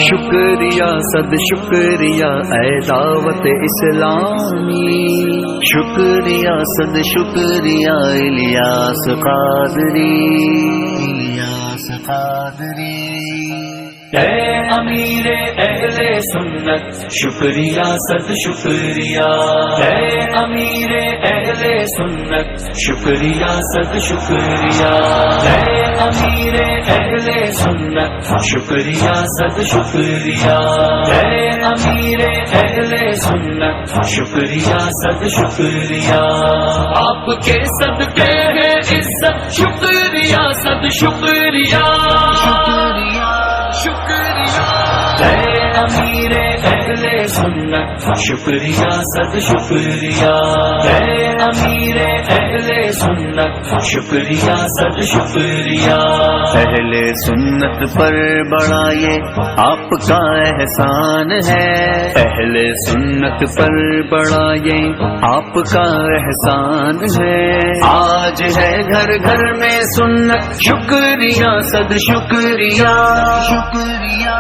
شکریہ صد شکریہ اے دعوت اسلامی، شکریہ صد شکریہ الیاس قادری، اے امیر اہل سنت شکریہ صد شکریہ، اے امیر اہل سنت شکریہ صد شکریہ، اے امیر اہل سنت شکریہ صد شکریہ، اے امیر اہل سنت شکریہ صد شکریہ، آپ کے صدقے ہے عزت شکریہ صد شکریہ، اے امیر اہل سنت شکریہ صد شکریہ، اے امیر اہل سنت شکریہ صد شکریہ، اہل سنت پر بڑا یہ آپ کا احسان ہے، اہل سنت پر بڑا یہ آپ کا احسان ہے، آج ہے گھر گھر میں سنت شکریہ صد شکریہ، شکریہ